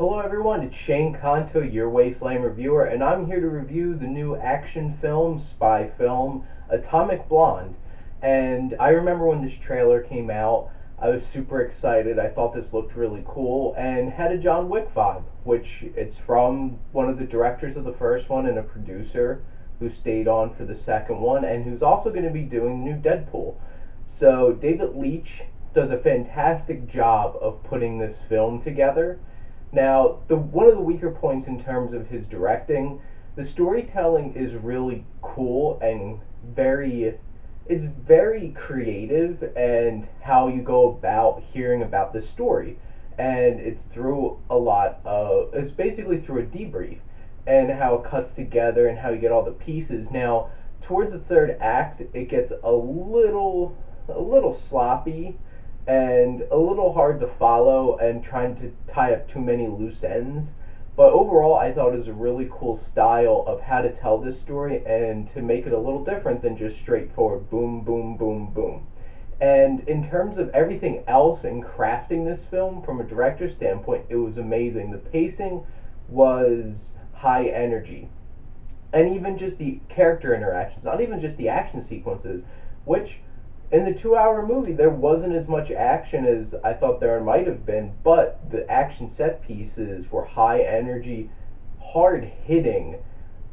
Hello everyone, it's Shane Kanto, your Wasteland reviewer, and I'm here to review the new action film, spy film, Atomic Blonde. And I remember when this trailer came out, I was super excited. I thought this looked really cool and had a John Wick vibe, which it's from one of the directors of the first one and a producer who stayed on for the second one and who's also going to be doing the new Deadpool. So David Leitch does a fantastic job of putting this film together. Now, the one of the weaker points in terms of his directing, the storytelling is really cool and very it's very creative and how you go about hearing about this story. And it's basically through a debrief and how it cuts together and how you get all the pieces. Now, towards the third act, it gets a little sloppy and a little hard to follow and trying to tie up too many loose ends. But overall, I thought it was a really cool style of how to tell this story and to make it a little different than just straightforward boom, boom, boom, boom. And in terms of everything else in crafting this film from a director's standpoint, it was amazing. The pacing was high energy. And even just the character interactions, not even just the action sequences, which in the 2 hour movie, there wasn't as much action as I thought there might have been, but the action set pieces were high energy, hard hitting,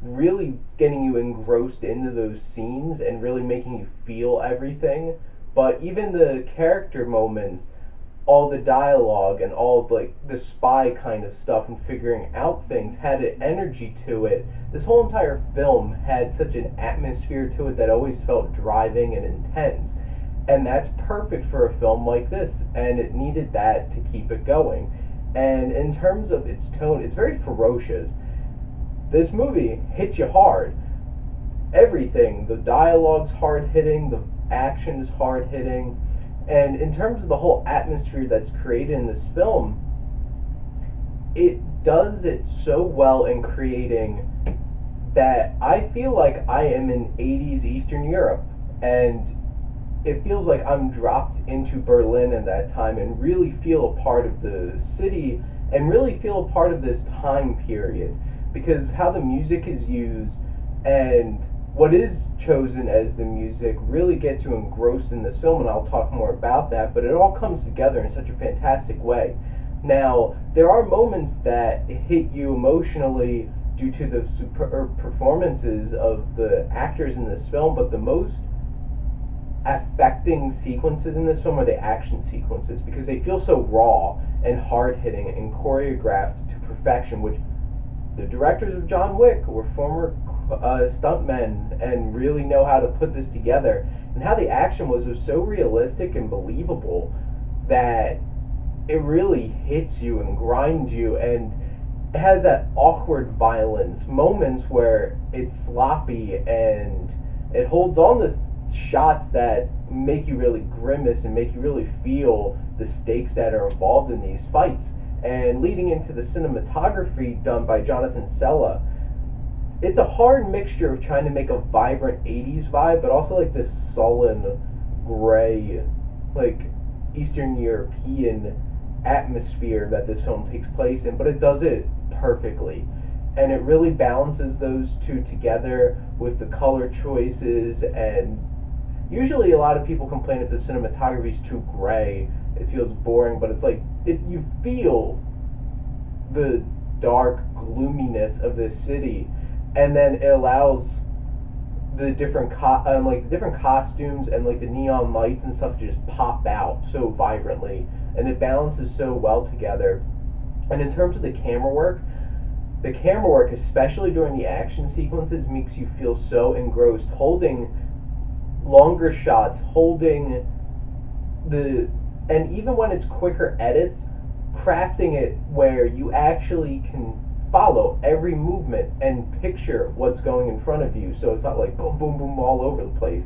really getting you engrossed into those scenes and really making you feel everything. But even the character moments, all the dialogue and all of, like the spy kind of stuff and figuring out things had an energy to it. This whole entire film had such an atmosphere to it that always felt driving and intense. And that's perfect for a film like this, and it needed that to keep it going. And in terms of its tone, it's very ferocious. This movie hits you hard. Everything, the dialogue's hard hitting, the action is hard hitting, and in terms of the whole atmosphere that's created in this film, it does it so well in creating that I feel like I am in 80s Eastern Europe, and it feels like I'm dropped into Berlin at that time and really feel a part of the city and really feel a part of this time period, because how the music is used and what is chosen as the music really gets you engrossed in this film, and I'll talk more about that, but it all comes together in such a fantastic way. Now, there are moments that hit you emotionally due to the superb performances of the actors in this film, but the most affecting sequences in this film are the action sequences, because they feel so raw and hard hitting and choreographed to perfection, which the directors of John Wick were former stuntmen and really know how to put this together. And how the action was so realistic and believable that it really hits you and grinds you, and it has that awkward violence, moments where it's sloppy and it holds on to shots that make you really grimace and make you really feel the stakes that are involved in these fights. And leading into the cinematography done by Jonathan Sella, it's a hard mixture of trying to make a vibrant 80s vibe, but also like this sullen, gray, like Eastern European atmosphere that this film takes place in, but it does it perfectly. And it really balances those two together with the color choices. And usually a lot of people complain if the cinematography is too gray, it feels boring, but it's like you feel the dark gloominess of this city, and then it allows the different costumes and like the neon lights and stuff to just pop out so vibrantly, and it balances so well together. And in terms of the camera work, especially during the action sequences, makes you feel so engrossed, holding longer shots, holding the and even when it's quicker edits, crafting it where you actually can follow every movement and picture what's going in front of you, so it's not like boom, boom, boom all over the place.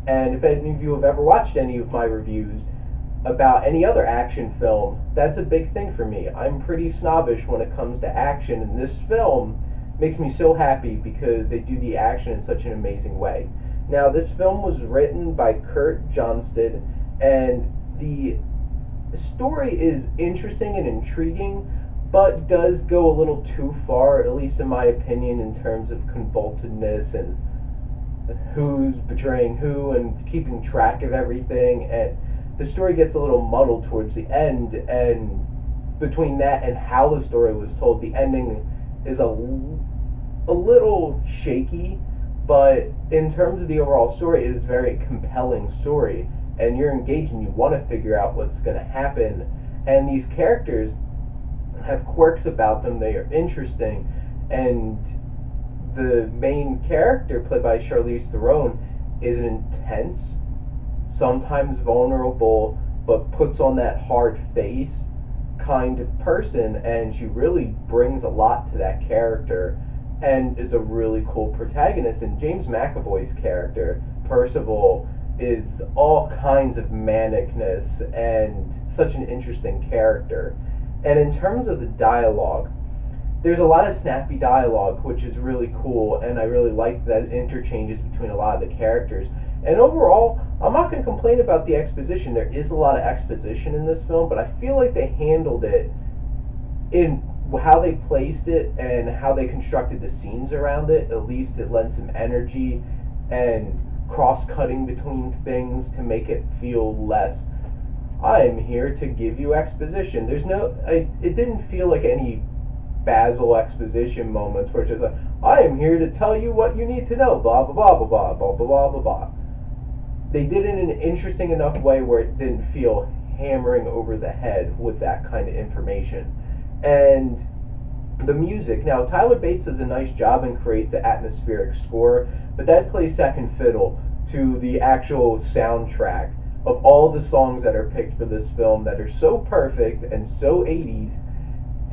And if any of you have ever watched any of my reviews about any other action film, that's a big thing for me. I'm pretty snobbish when it comes to action, and this film makes me so happy because they do the action in such an amazing way. Now, this film was written by Kurt Johnston, and the story is interesting and intriguing, but does go a little too far, at least in my opinion, in terms of convoltedness and who's betraying who and keeping track of everything. And the story gets a little muddled towards the end, and between that and how the story was told, the ending is a little shaky, but in terms of the overall story, it is a very compelling story, and you're engaged and you want to figure out what's going to happen. And these characters have quirks about them, they are interesting, and the main character, played by Charlize Theron, is an intense, sometimes vulnerable, but puts on that hard face kind of person, and she really brings a lot to that character and is a really cool protagonist. And James McAvoy's character, Percival, is all kinds of manicness and such an interesting character. And in terms of the dialogue, there's a lot of snappy dialogue, which is really cool, and I really like that it interchanges between a lot of the characters. And overall, I'm not going to complain about the exposition. There is a lot of exposition in this film, but I feel like they handled it in how they placed it and how they constructed the scenes around it. At least it lends some energy and cross-cutting between things to make it feel less, I am here to give you exposition. It didn't feel like any Basil exposition moments where it's just like, I am here to tell you what you need to know, blah, blah, blah, blah, blah, blah, blah, blah, blah, blah. They did it in an interesting enough way where it didn't feel hammering over the head with that kind of information. And the music, now Tyler Bates does a nice job and creates an atmospheric score, but that plays second fiddle to the actual soundtrack of all the songs that are picked for this film that are so perfect and so 80s.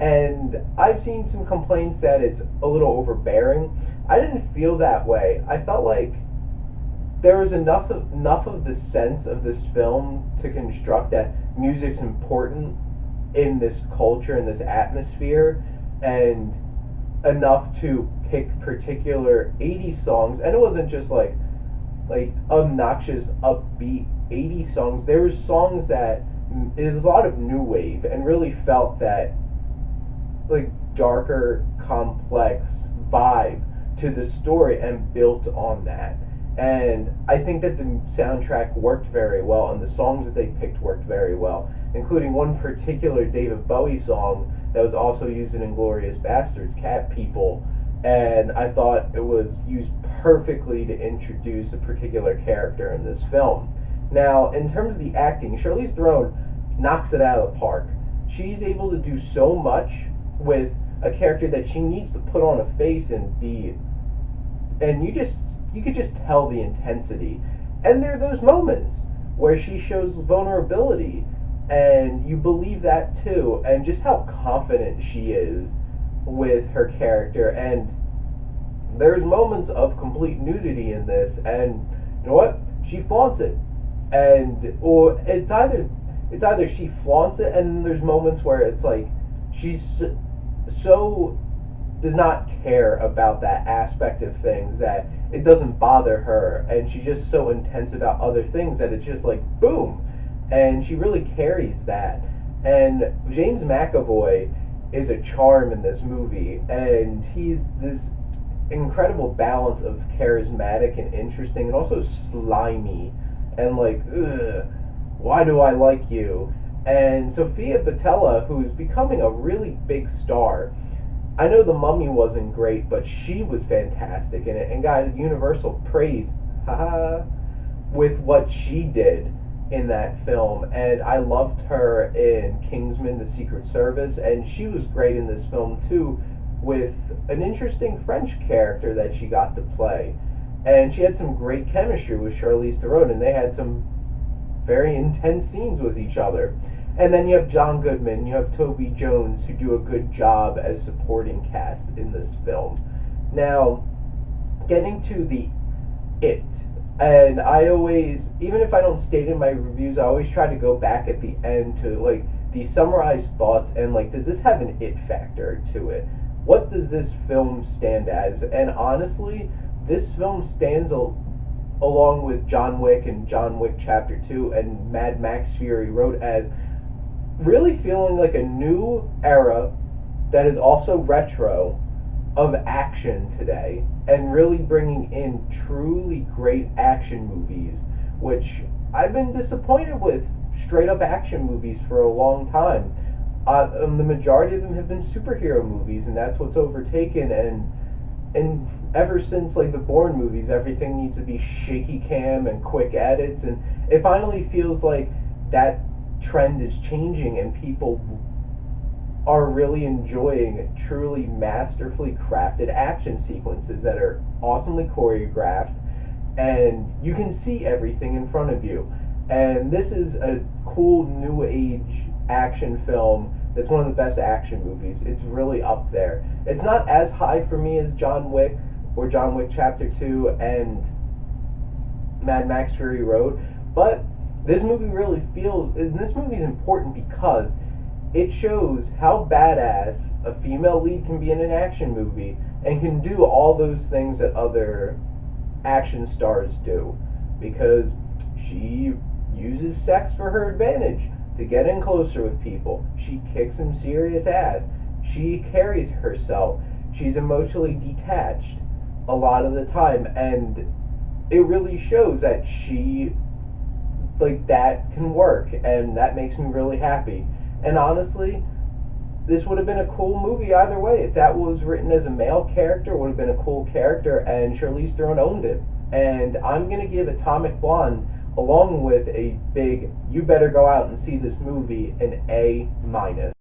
And I've seen some complaints that it's a little overbearing. I didn't feel that way. I felt like there was enough of the sense of this film to construct that music's important in this culture, in this atmosphere, and enough to pick particular 80s songs. And it wasn't just like obnoxious, upbeat 80s songs. There were songs that, it was a lot of new wave and really felt that like darker, complex vibe to the story and built on that. And I think that the soundtrack worked very well, and the songs that they picked worked very well, including one particular David Bowie song that was also used in Inglourious Basterds, Cat People, and I thought it was used perfectly to introduce a particular character in this film. Now, in terms of the acting, Charlize Theron knocks it out of the park. She's able to do so much with a character that she needs to put on a face and be, and you could just tell the intensity. And there are those moments where she shows vulnerability, and you believe that too, and just how confident she is with her character. And there's moments of complete nudity in this, and you know what? She flaunts it. And or it's either she flaunts it, and there's moments where it's like she's so does not care about that aspect of things that it doesn't bother her, and she's just so intense about other things that it's just like boom, and she really carries that. And James McAvoy is a charm in this movie, and he's this incredible balance of charismatic and interesting and also slimy and like, ugh, why do I like you? And Sofia Boutella, who's becoming a really big star. I know The Mummy wasn't great, but she was fantastic in it and got universal praise, haha, with what she did in that film. And I loved her in Kingsman: The Secret Service, and she was great in this film too, with an interesting French character that she got to play. And she had some great chemistry with Charlize Theron, and they had some very intense scenes with each other. And then you have John Goodman, you have Toby Jones, who do a good job as supporting cast in this film. Now, getting to the it, and I always, even if I don't state in my reviews, I always try to go back at the end to like the summarized thoughts and like, does this have an it factor to it? What does this film stand as? And honestly, this film stands along with John Wick and John Wick Chapter 2 and Mad Max Fury Road as really feeling like a new era that is also retro of action today and really bringing in truly great action movies, which I've been disappointed with straight up action movies for a long time. The majority of them have been superhero movies, and that's what's overtaken. And ever since like the Bourne movies, everything needs to be shaky cam and quick edits, and it finally feels like that trend is changing, and people are really enjoying truly masterfully crafted action sequences that are awesomely choreographed and you can see everything in front of you. And this is a cool new age action film that's one of the best action movies. It's really up there. It's not as high for me as John Wick or John Wick Chapter 2 and Mad Max Fury Road, but this movie really feels, and this movie is important because it shows how badass a female lead can be in an action movie and can do all those things that other action stars do, because she uses sex for her advantage to get in closer with people. She kicks some serious ass. She carries herself. She's emotionally detached a lot of the time, and it really shows that she, like, that can work, and that makes me really happy. And honestly, this would have been a cool movie either way. If that was written as a male character, it would have been a cool character, and Charlize Theron owned it. And I'm going to give Atomic Blonde, along with a big, you better go out and see this movie, an A minus.